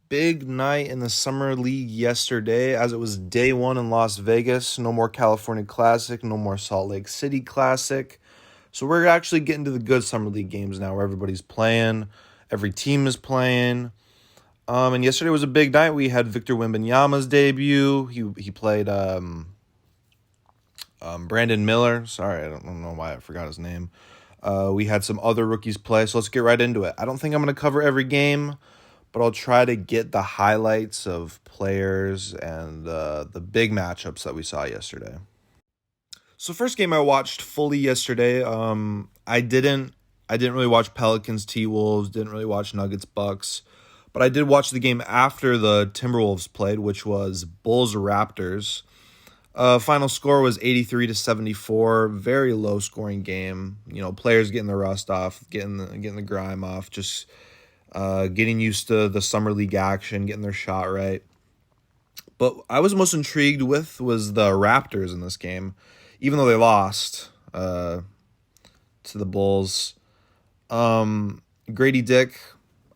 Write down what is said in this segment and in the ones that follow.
big night in the Summer League yesterday as it was day one in Las Vegas. No more California Classic, no more Salt Lake City Classic. So we're actually getting to the good Summer League games now where everybody's playing, every team is playing. And yesterday was a big night. We had Victor Wembanyama's debut. He played Brandon Miller. Sorry, I don't know why I forgot his name. We had some other rookies play, so let's get right into it. I don't think I'm going to cover every game, but I'll try to get the highlights of players and the big matchups that we saw yesterday. So first game I watched fully yesterday. I didn't really watch Pelicans T-Wolves, didn't really watch Nuggets Bucks, but I did watch the game after the Timberwolves played, which was Bulls Raptors. Final score was 83-74. Very low scoring game. You know, players getting the rust off, getting the grime off, just getting used to the summer league action, getting their shot right. But I was most intrigued with was the Raptors in this game, even though they lost to the Bulls. Grady Dick,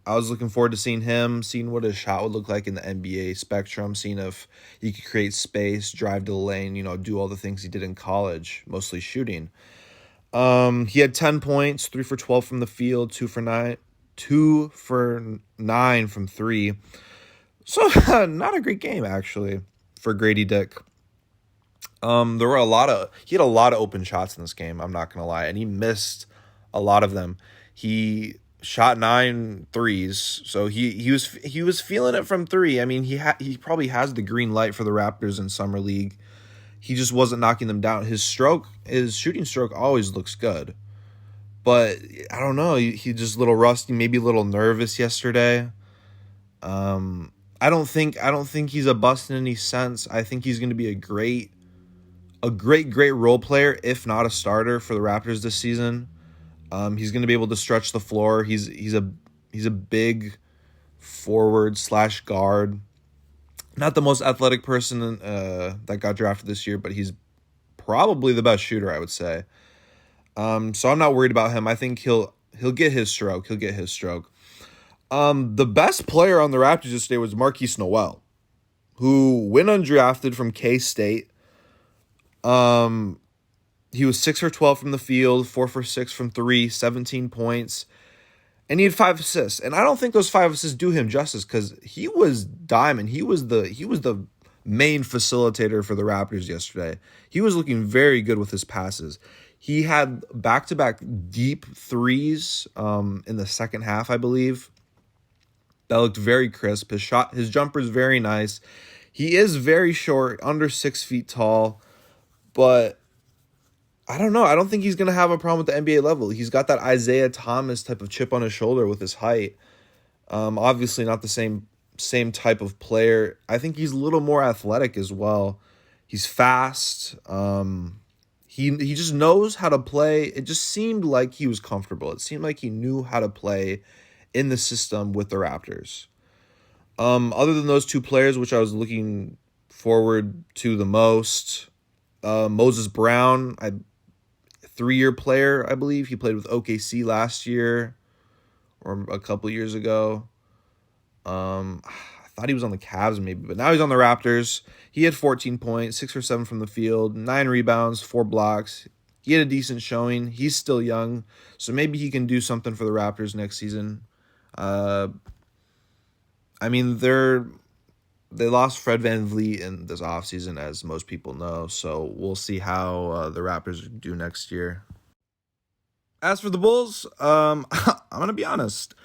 I was looking forward to seeing him, seeing what his shot would look like in the NBA spectrum, seeing if he could create space, drive to the lane, do all the things he did in college, mostly shooting. He had 10 points, 3 for 12 from the field, 2 for 9 from 3. So not a great game actually for Grady Dick. He had a lot of open shots in this game, I'm not gonna lie, and he missed a lot of them. He shot 9 threes, so he was feeling it from 3. I mean, he probably has the green light for the Raptors in summer league. He just wasn't knocking them down. His shooting stroke always looks good, but I don't know. He just a little rusty, maybe a little nervous yesterday. I don't think he's a bust in any sense. I think he's going to be a great role player, if not a starter for the Raptors this season. He's going to be able to stretch the floor. He's a big forward / guard. Not the most athletic person that got drafted this year, but he's probably the best shooter, I would say. So I'm not worried about him. I think he'll get his stroke. The best player on the Raptors this day was Marquise Noel, who went undrafted from K-State. He was 6 for 12 from the field, 4 for 6 from 3, 17 points, and he had 5 assists. And I don't think those 5 assists do him justice because he was diamond. He was the main facilitator for the Raptors yesterday. He was looking very good with his passes. He had back-to-back deep threes in the second half, I believe. That looked very crisp. His jumper is very nice. He is very short, under 6 feet tall, but I don't know. I don't think he's going to have a problem with the NBA level. He's got that Isaiah Thomas type of chip on his shoulder with his height. Obviously not the same type of player. I think he's a little more athletic as well. He's fast. He just knows how to play. It just seemed like he was comfortable. It seemed like he knew how to play in the system with the Raptors. Other than those two players, which I was looking forward to the most, Moses Brown, 3-year player, I believe. He played with OKC last year or a couple years ago. I thought he was on the Cavs maybe, but now he's on the Raptors. He had 14 points, 6 for 7 from the field, 9 rebounds, 4 blocks. He had a decent showing. He's still young, so maybe he can do something for the Raptors next season. I mean, they lost Fred VanVleet in this offseason, as most people know, so we'll see how the Raptors do next year. As for the Bulls, I'm going to be honest.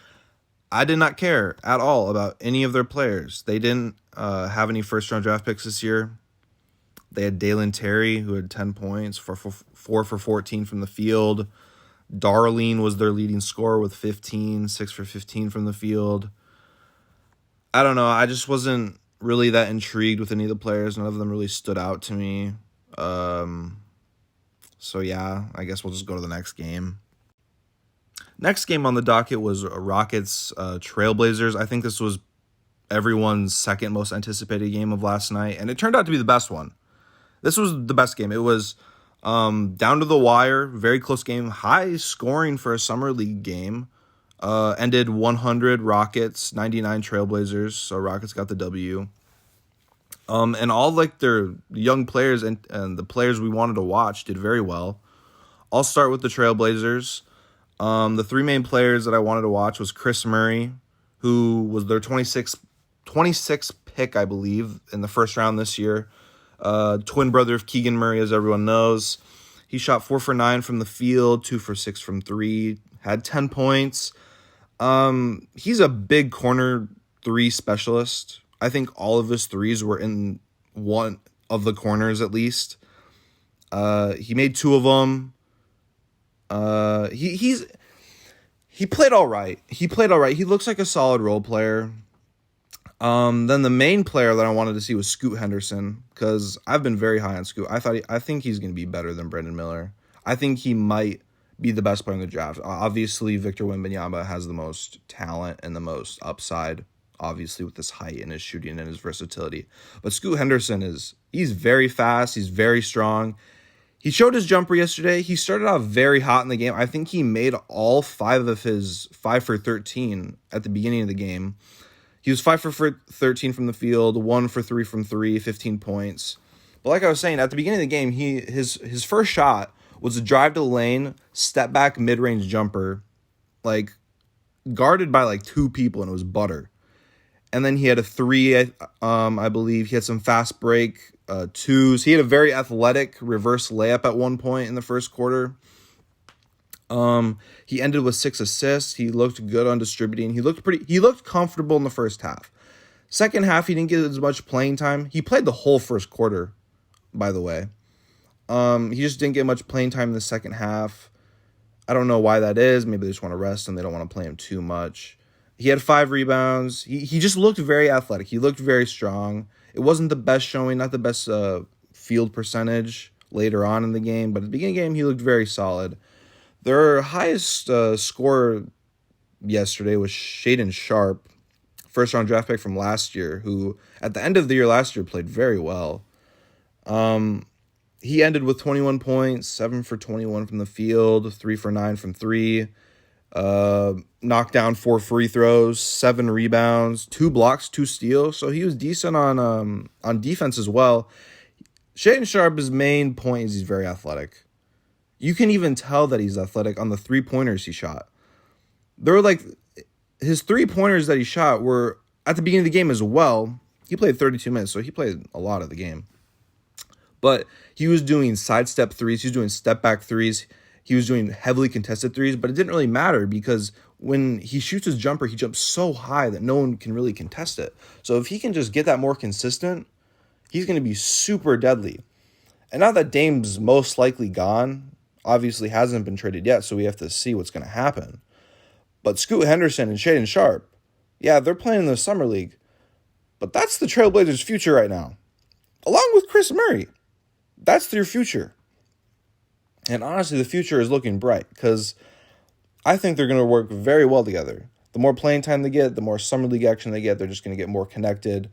I did not care at all about any of their players. They didn't have any first-round draft picks this year. They had Dalen Terry, who had 10 points, 4 for 14 from the field. Darlene was their leading scorer with 15, 6 for 15 from the field. I don't know. I just wasn't really that intrigued with any of the players. None of them really stood out to me. So yeah, I guess we'll just go to the next game. Next game on the docket was Rockets Trailblazers. I think this was everyone's second most anticipated game of last night, and it turned out to be the best one. This was the best game. It was down to the wire, very close game, high scoring for a summer league game. Ended 100 Rockets, 99 Trailblazers. So Rockets got the W. And all like their young players and the players we wanted to watch did very well. I'll start with the Trailblazers. The three main players that I wanted to watch was Chris Murray, who was their 26th pick, I believe, in the first round this year. Twin brother of Keegan Murray, as everyone knows. He shot 4 for 9 from the field, 2 for 6 from 3, had 10 points. He's a big corner 3 specialist. I think all of his threes were in one of the corners at least. He made 2 of them. He played all right. He looks like a solid role player. Then the main player that I wanted to see was Scoot Henderson, because I've been very high on Scoot. I think he's going to be better than Brandon Miller. I think he might be the best player in the draft. Obviously, Victor Wembanyama has the most talent and the most upside, obviously, with his height and his shooting and his versatility. But Scoot Henderson he's very fast. He's very strong. He showed his jumper yesterday. He started off very hot in the game. I think he made all 5 of his 5 for 13 at the beginning of the game. He was 5 for 13 from the field, 1 for 3 from 3, 15 points. But like I was saying, at the beginning of the game, his first shot was a drive to the lane, step back, mid-range jumper, like guarded by like 2 people, and it was butter. And then he had a 3, I believe. He had some fast break 2s. He had a very athletic reverse layup at one point in the first quarter. He ended with 6 assists. He looked good on distributing. He looked comfortable in the first half. Second half, he didn't get as much playing time. He played the whole first quarter, by the way. He just didn't get much playing time in the second half. I don't know why that is. Maybe they just want to rest and they don't want to play him too much. He had 5 rebounds. He just looked very athletic. He looked very strong. It wasn't the best showing, not the best field percentage later on in the game, but at the beginning of the game, he looked very solid. Their highest scorer yesterday was Shaedon Sharpe, first-round draft pick from last year, who at the end of the year last year played very well. He ended with 21 points, 7 for 21 from the field, 3 for 9 from 3, knocked down 4 free throws, 7 rebounds, 2 blocks, 2 steals. So he was decent on defense as well. Shaedon Sharpe's main point is he's very athletic. You can even tell that he's athletic on the 3-pointers he shot. There were like his 3-pointers that he shot were at the beginning of the game as well. He played 32 minutes, so he played a lot of the game. But he was doing sidestep threes. He was doing step back threes. He was doing heavily contested threes, but it didn't really matter because when he shoots his jumper, he jumps so high that no one can really contest it. So if he can just get that more consistent, he's going to be super deadly. And now that Dame's most likely gone, obviously hasn't been traded yet, so we have to see what's going to happen. But Scoot Henderson and Shaedon Sharpe, yeah, they're playing in the Summer League, but that's the Trailblazers' future right now, along with Chris Murray. That's their future. And honestly, the future is looking bright because I think they're going to work very well together. The more playing time they get, the more Summer League action they get, they're just going to get more connected,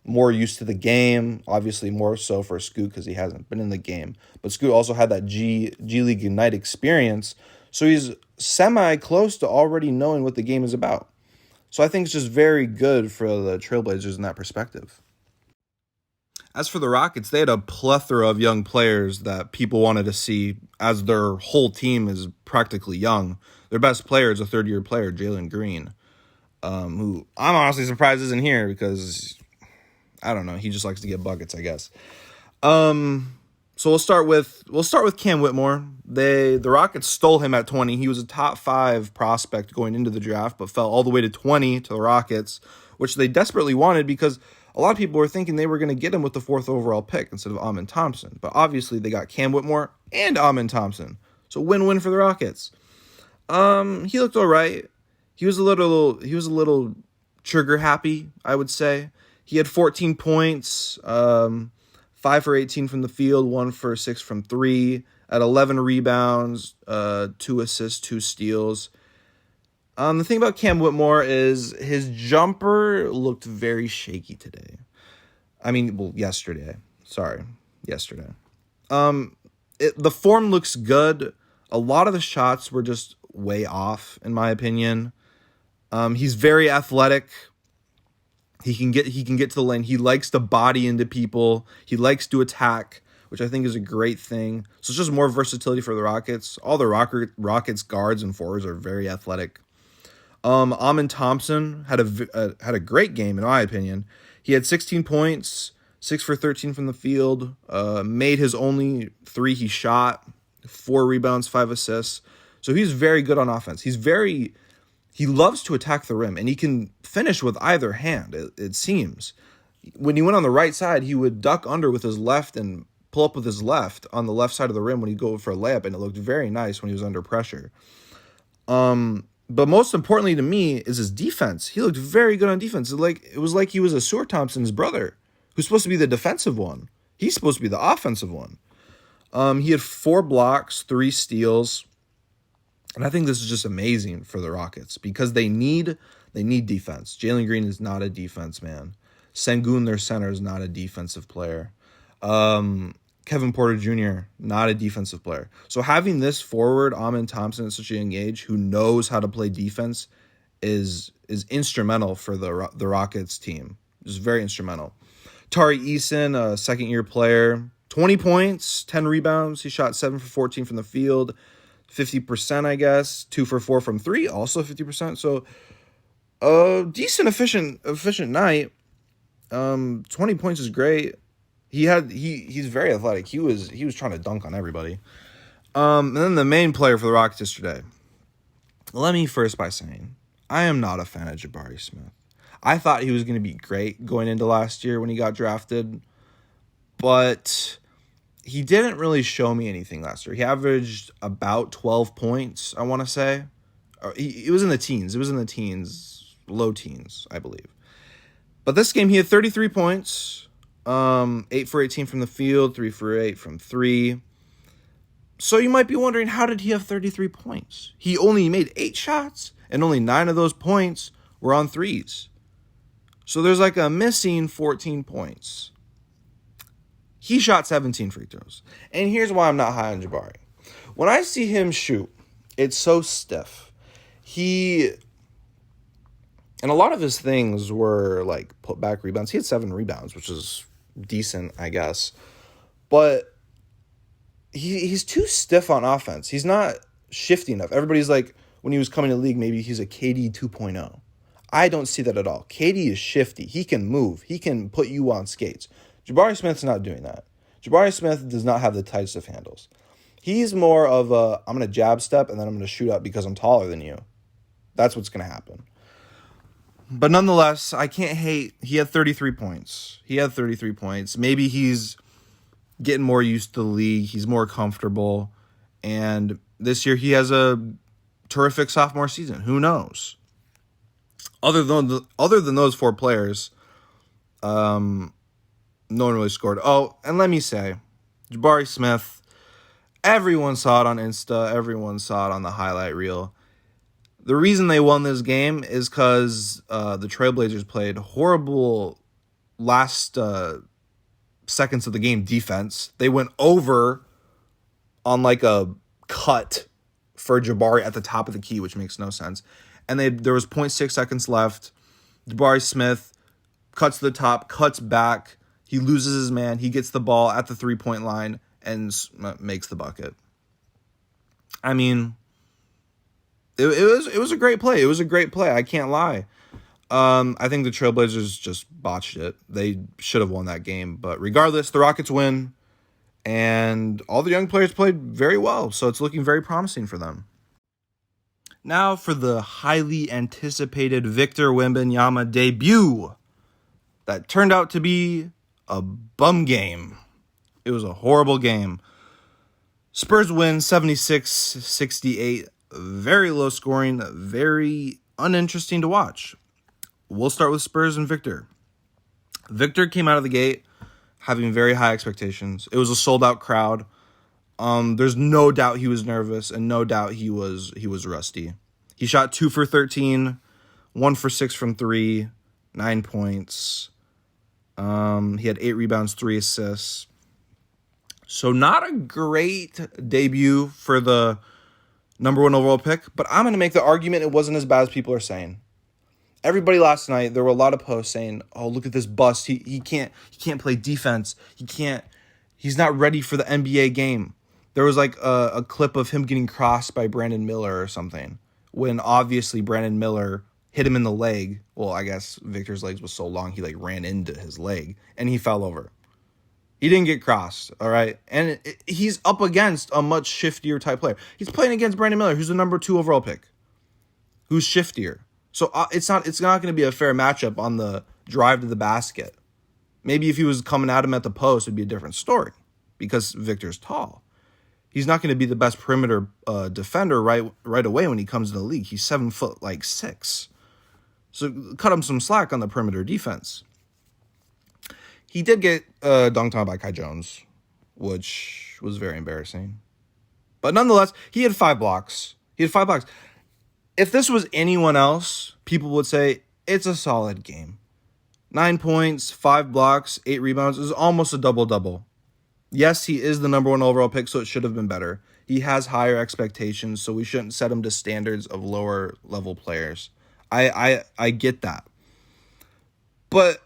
more used to the game, obviously more so for Scoot because he hasn't been in the game. But Scoot also had that G League Ignite experience, so he's semi-close to already knowing what the game is about. So I think it's just very good for the Trailblazers in that perspective. As for the Rockets, they had a plethora of young players that people wanted to see, as their whole team is practically young. Their best player is a third-year player, Jalen Green, who I'm honestly surprised isn't here because I don't know. He just likes to get buckets, I guess. So we'll start with Cam Whitmore. The Rockets stole him at 20. He was a top 5 prospect going into the draft, but fell all the way to 20 to the Rockets, which they desperately wanted because a lot of people were thinking they were going to get him with the 4th overall pick instead of Amen Thompson. But obviously they got Cam Whitmore and Amen Thompson. So win-win for the Rockets. He looked all right. He was a little trigger happy, I would say. He had 14 points, 5 for 18 from the field, 1 for 6 from 3, at 11 rebounds, 2 assists, 2 steals. The thing about Cam Whitmore is his jumper looked very shaky today. Yesterday. Sorry, yesterday. The form looks good. A lot of the shots were just way off, in my opinion. He's very athletic. He can get to the lane. He likes to body into people. He likes to attack, which I think is a great thing. So it's just more versatility for the Rockets. All the Rockets guards and forwards are very athletic. Amen Thompson had a great game, in my opinion. He had 16 points, 6 for 13 from the field, made his only 3 he shot, 4 rebounds, 5 assists. So he's very good on offense. He loves to attack the rim, and he can finish with either hand, it seems. When he went on the right side, he would duck under with his left and pull up with his left on the left side of the rim when he'd go for a layup, and it looked very nice when he was under pressure. But most importantly to me is his defense. He looked very good on defense. It was like he was a Stuart Thompson's brother, who's supposed to be the defensive one. He's supposed to be the offensive one. He had 4 blocks, 3 steals. And I think this is just amazing for the Rockets because they need defense. Jalen Green is not a defense man. Sengun, their center, is not a defensive player. Kevin Porter Jr., not a defensive player. So having this forward, Amen Thompson, at such a young age, who knows how to play defense, is instrumental for the Rockets team. It's very instrumental. Tari Eason, a second-year player, 20 points, 10 rebounds. He shot 7 for 14 from the field. 50%, I guess. 2 for 4 from 3, also 50%. So, decent, efficient night. 20 points is great. He's very athletic. He was trying to dunk on everybody. And then the main player for the Rockets yesterday. Let me first by saying, I am not a fan of Jabari Smith. I thought he was going to be great going into last year when he got drafted, but he didn't really show me anything last year. He averaged about 12 points, I want to say. It was in the teens. It was in the teens, low teens, I believe. But this game, he had 33 points, 8 for 18 from the field, 3 for 8 from 3. So you might be wondering, how did he have 33 points? He only made 8 shots, and only 9 of those points were on threes. So there's like a missing 14 points. He shot 17 free throws. And here's why I'm not high on Jabari. When I see him shoot, it's so stiff. And a lot of his things were like put back rebounds. He had 7 rebounds, which is decent, I guess. But he's too stiff on offense. He's not shifty enough. Everybody's like, when he was coming to the league, maybe he's a KD 2.0. I don't see that at all. KD is shifty. He can move. He can put you on skates. Jabari Smith's not doing that. Jabari Smith does not have the tightest of handles. He's more of I'm going to jab step and then I'm going to shoot up because I'm taller than you. That's what's going to happen. But nonetheless, I can't hate. He had 33 points. Maybe he's getting more used to the league. He's more comfortable. And this year he has a terrific sophomore season. Who knows? Other than those 4 players, no one really scored. Oh, and let me say, Jabari Smith, everyone saw it on Insta. Everyone saw it on the highlight reel. The reason they won this game is because the Trailblazers played horrible last seconds of the game defense. They went over on like a cut for Jabari at the top of the key, which makes no sense. And there was 0.6 seconds left. Jabari Smith cuts to the top, cuts back. He loses his man. He gets the ball at the 3-point line and makes the bucket. I mean, it was a great play. It was a great play. I can't lie. I think the Trailblazers just botched it. They should have won that game. But regardless, the Rockets win. And all the young players played very well. So it's looking very promising for them. Now for the highly anticipated Victor Wembanyama debut that turned out to be a bum game. It was a horrible game. Spurs win 76-68. Very low scoring, very uninteresting to watch. We'll start with Spurs and Victor. Victor came out of the gate having very high expectations. It was a sold-out crowd. There's no doubt he was nervous, and no doubt he was rusty. He shot 2 for 13, 1 for 6 from 3, 9 points. He had 8 rebounds, 3 assists. So not a great debut for the number 1 overall pick, but I'm going to make the argument it wasn't as bad as people are saying. Everybody last night, there were a lot of posts saying, "Oh, look at this bust. He can't play defense. He's not ready for the NBA game." There was like a clip of him getting crossed by Brandon Miller or something, when obviously Brandon Miller hit him in the leg. Well, I guess Victor's legs was so long he like ran into his leg and he fell over. He didn't get crossed, all right? And he's up against a much shiftier type player. He's playing against Brandon Miller, who's the number 2 overall pick, who's shiftier. So it's not going to be a fair matchup on the drive to the basket. Maybe if he was coming at him at the post, it'd be a different story because Victor's tall. He's not going to be the best perimeter defender right away when he comes to the league. He's 7'6". So cut him some slack on the perimeter defense. He did get dunked on by Kai Jones, which was very embarrassing. But nonetheless, he had 5 blocks. If this was anyone else, people would say it's a solid game. 9 points, 5 blocks, 8 rebounds is almost a double-double. Yes, he is the number 1 overall pick, so it should have been better. He has higher expectations, so we shouldn't set him to standards of lower-level players. I get that. But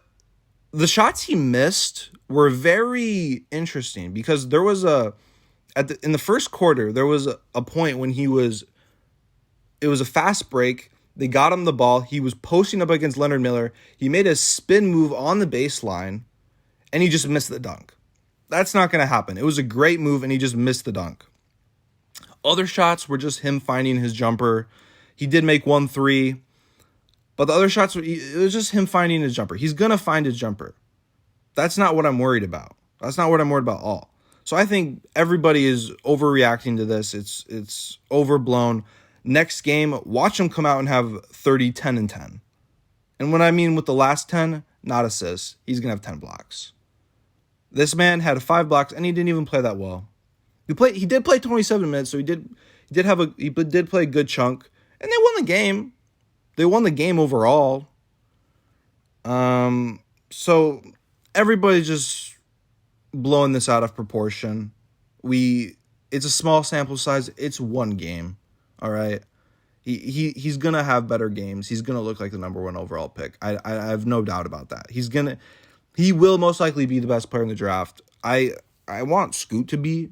the shots he missed were very interesting because there was in the first quarter, there was a point when it was a fast break. They got him the ball. He was posting up against Leonard Miller. He made a spin move on the baseline, and he just missed the dunk. That's not going to happen. It was a great move, and he just missed the dunk. Other shots were just him finding his jumper. He did make 1 3, but the other shots, it was just him finding his jumper. He's going to find his jumper. That's not what I'm worried about. That's not what I'm worried about at all. So I think everybody is overreacting to this. It's overblown. Next game, watch him come out and have 30, 10, and 10. And what I mean with the last 10, not assists. He's going to have 10 blocks. This man had 5 blocks, and he didn't even play that well. He did play 27 minutes, so he did play a good chunk, and they won the game. They won the game overall. So everybody's just blowing this out of proportion. It's a small sample size. It's 1 game. All right. He's gonna have better games. He's gonna look like the number 1 overall pick. I have no doubt about that. He will most likely be the best player in the draft. I want Scoot to be,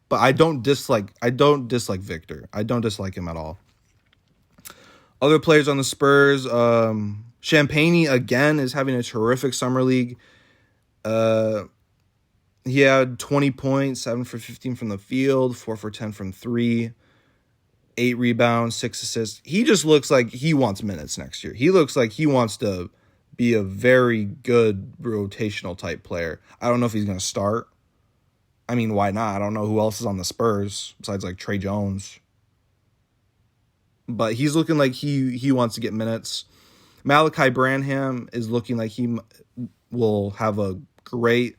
but I don't dislike Victor. I don't dislike him at all. Other players on the Spurs, Champagnie again is having a terrific summer league. He had 20 points, 7 for 15 from the field, 4 for 10 from 3, 8 rebounds, 6 assists. He just looks like he wants minutes next year. He looks like he wants to be a very good rotational type player. I don't know if he's going to start. I mean, why not? I don't know who else is on the Spurs besides like Trey Jones. But he's looking like he wants to get minutes. Malachi Branham is looking like he will have a great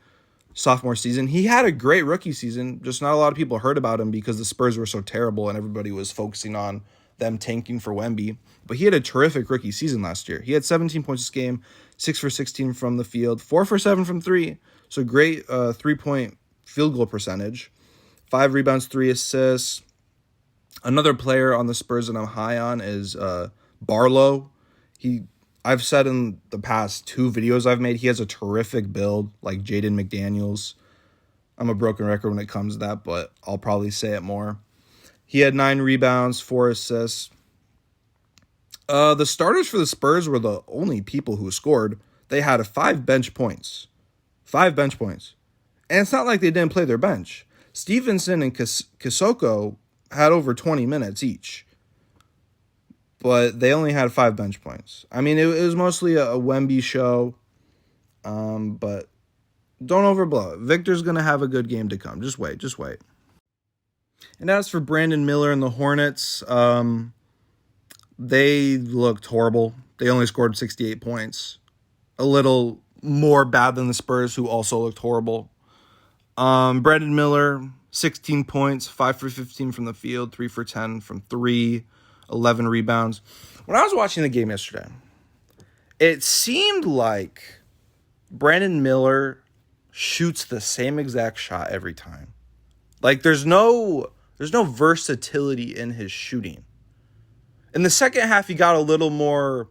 sophomore season. He had a great rookie season, just not a lot of people heard about him because the Spurs were so terrible and everybody was focusing on them tanking for Wemby. But he had a terrific rookie season last year. He had 17 points this game, 6 for 16 from the field, 4 for 7 from 3. So great 3-point field goal percentage, 5 rebounds, 3 assists. Another player on the Spurs that I'm high on is Barlow. I've said in the past 2 videos I've made, he has a terrific build like Jaden McDaniels. I'm a broken record when it comes to that, but I'll probably say it more. He had 9 rebounds, 4 assists. The starters for the Spurs were the only people who scored. They had 5 bench points. 5 bench points. And it's not like they didn't play their bench. Stevenson and Kisoko had over 20 minutes each. But they only had 5 bench points. I mean, it was mostly a Wemby show. But don't overblow it. Victor's going to have a good game to come. Just wait. And as for Brandon Miller and the Hornets, they looked horrible. They only scored 68 points. A little more bad than the Spurs, who also looked horrible. Brandon Miller, 16 points, 5 for 15 from the field, 3 for 10 from 3, 11 rebounds. When I was watching the game yesterday, it seemed like Brandon Miller shoots the same exact shot every time. Like, there's no There's no versatility in his shooting. In the second half, he got a little more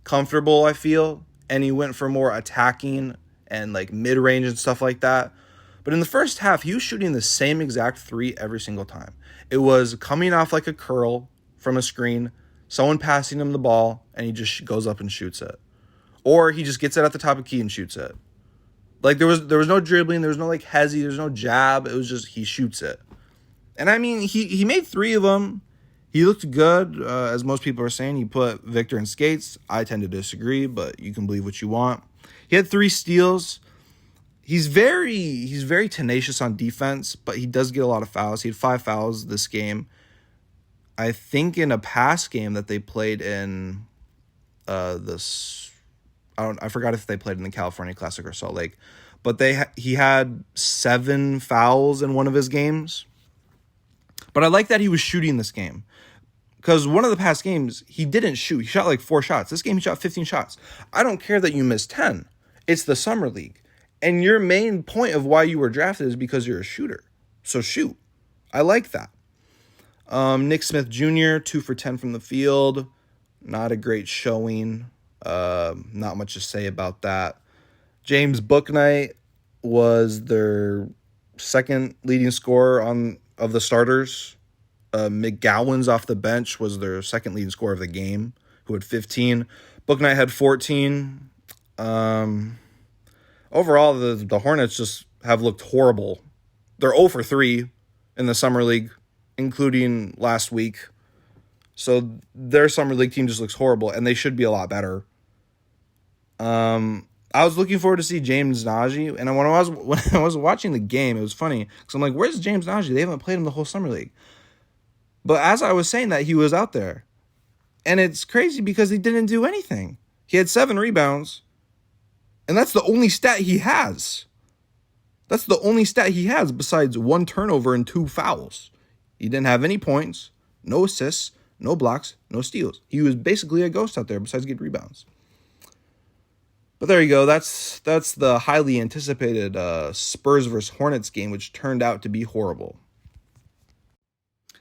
comfortable, I feel, and he went for more attacking and like mid-range and stuff like that. But in the first half, he was shooting the same exact three every single time. It was coming off like a curl from a screen, someone passing him the ball, and he just goes up and shoots it. Or he just gets it at the top of key and shoots it. Like there was no dribbling, there was no like hezzy, there's no jab. It was just he shoots it. And I mean, he made 3 of them. He looked good, as most people are saying. He put Victor in skates. I tend to disagree, but you can believe what you want. He had 3 steals. He's very tenacious on defense, but he does get a lot of fouls. He had 5 fouls this game. I think in a past game that they played in this, I forgot if they played in the California Classic or Salt Lake, but he had 7 fouls in one of his games. But I like that he was shooting this game. Because one of the past games, he didn't shoot. He shot like 4 shots. This game, he shot 15 shots. I don't care that you missed 10. It's the summer league. And your main point of why you were drafted is because you're a shooter. So shoot. I like that. Nick Smith Jr., 2 for 10 from the field. Not a great showing. Not much to say about that. James Bouknight was their second leading scorer of the starters. McGowan's off the bench was their second leading scorer of the game, who had 15. Bouknight had 14. Overall, the Hornets just have looked horrible. They're 0 for 3 in the Summer League, including last week. So their Summer League team just looks horrible, and they should be a lot better. I was looking forward to see James Nagy, and when I was watching the game, it was funny, because I'm like, where's James Nagy? They haven't played him the whole Summer League. But as I was saying that, he was out there. And it's crazy because he didn't do anything. He had 7 rebounds, and that's the only stat he has. That's the only stat he has besides 1 turnover and 2 fouls. He didn't have any points, no assists, no blocks, no steals. He was basically a ghost out there besides getting rebounds. But there you go. That's the highly anticipated Spurs versus Hornets game, which turned out to be horrible.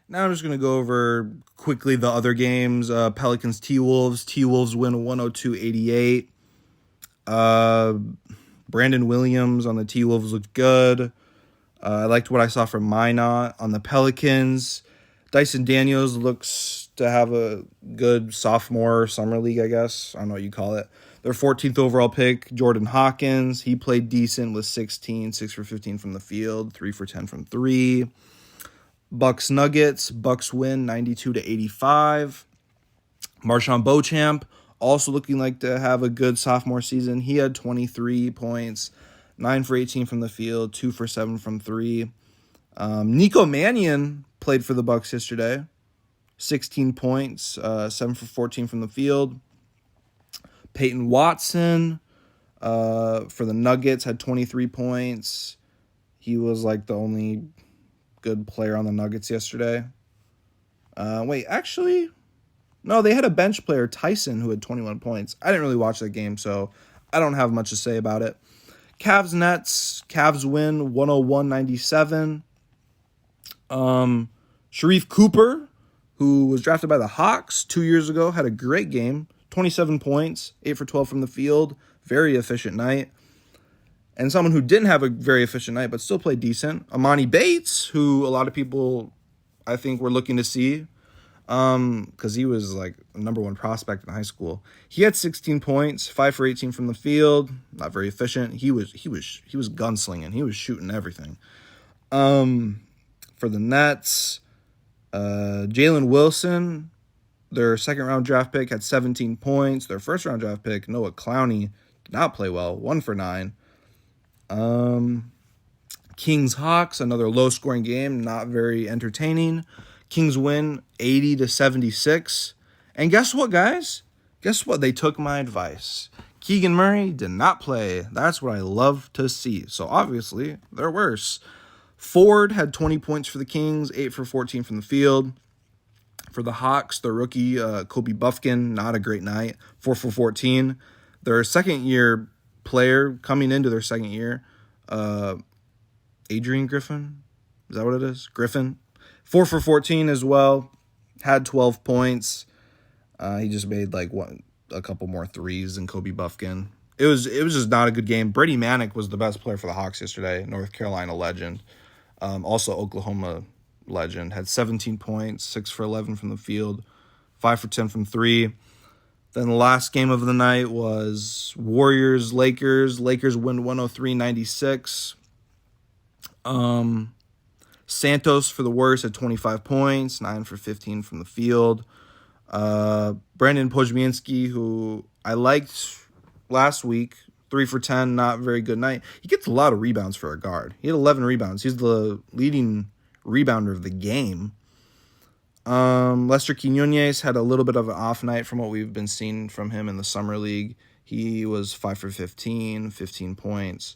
Now I'm just going to go over quickly the other games. Pelicans T-Wolves. T-Wolves win 102-88. Brandon Williams on the T-Wolves looked good. I liked what I saw from Minot on the Pelicans. Dyson Daniels looks to have a good sophomore summer league, I guess. I don't know what you call it. Their 14th overall pick, Jordan Hawkins. He played decent with 16, 6 for 15 from the field, 3 for 10 from 3. Bucks Nuggets. Bucks win 92-85. Marshawn Beauchamp also looking like to have a good sophomore season. He had 23 points, 9 for 18 from the field, 2 for 7 from 3. Nico Mannion played for the Bucks yesterday. 16 points, 7 for 14 from the field. Peyton Watson for the Nuggets had 23 points. He was like the only good player on the Nuggets yesterday. No, they had a bench player, Tyson, who had 21 points. I didn't really watch that game, so I don't have much to say about it. Cavs Nets. Cavs win 101-97. Sharif Cooper, who was drafted by the Hawks 2 years ago, had a great game. 27 points, 8 for 12 from the field. Very efficient night. And someone who didn't have a very efficient night but still played decent, Amani Bates, who a lot of people, I think, were looking to see because he was like a number 1 prospect in high school. He had 16 points, 5 for 18 from the field. Not very efficient. He was gunslinging. He was shooting everything. For the Nets, Jalen Wilson, their second-round draft pick, had 17 points. Their first-round draft pick, Noah Clowney, did not play well, 1 for 9. Kings Hawks, another low-scoring game, not very entertaining. Kings win 80-76. And guess what, guys? Guess what? They took my advice. Keegan Murray did not play. That's what I love to see. So obviously, they're worse. Ford had 20 points for the Kings, 8 for 14 from the field. For the Hawks, their rookie, Kobe Buffkin, not a great night, 4 for 14. Their second-year player coming into their second year, Adrian Griffin, is that what it is? Griffin, 4 for 14 as well. Had 12 points. He just made a couple more threes than Kobe Buffkin. It was just not a good game. Brady Manick was the best player for the Hawks yesterday. North Carolina legend. Also Oklahoma legend. Had 17 points, 6 for 11 from the field, 5 for 10 from 3. Then the last game of the night was Warriors-Lakers. Lakers win 103-96. Santos for the Warriors had 25 points, 9 for 15 from the field. Brandon Podziemski, who I liked last week, 3 for 10, not very good night. He gets a lot of rebounds for a guard. He had 11 rebounds. He's the leading rebounder of the game. Lester Quinones had a little bit of an off night from what we've been seeing from him in the summer league. He was 5 for 15 points.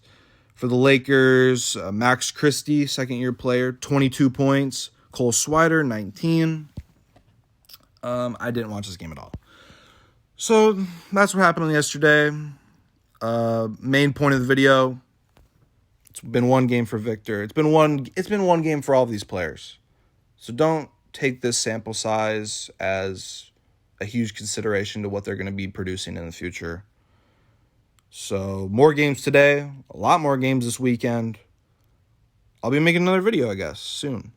For the Lakers, Max Christie, second-year player, 22 points. Cole Swider, 19. I didn't watch this game at all. So that's what happened yesterday. Main point of the video, it's been one game for Victor. It's been one game for all of these players. So don't take this sample size as a huge consideration to what they're going to be producing in the future. So more games today, a lot more games this weekend. I'll be making another video, I guess, soon.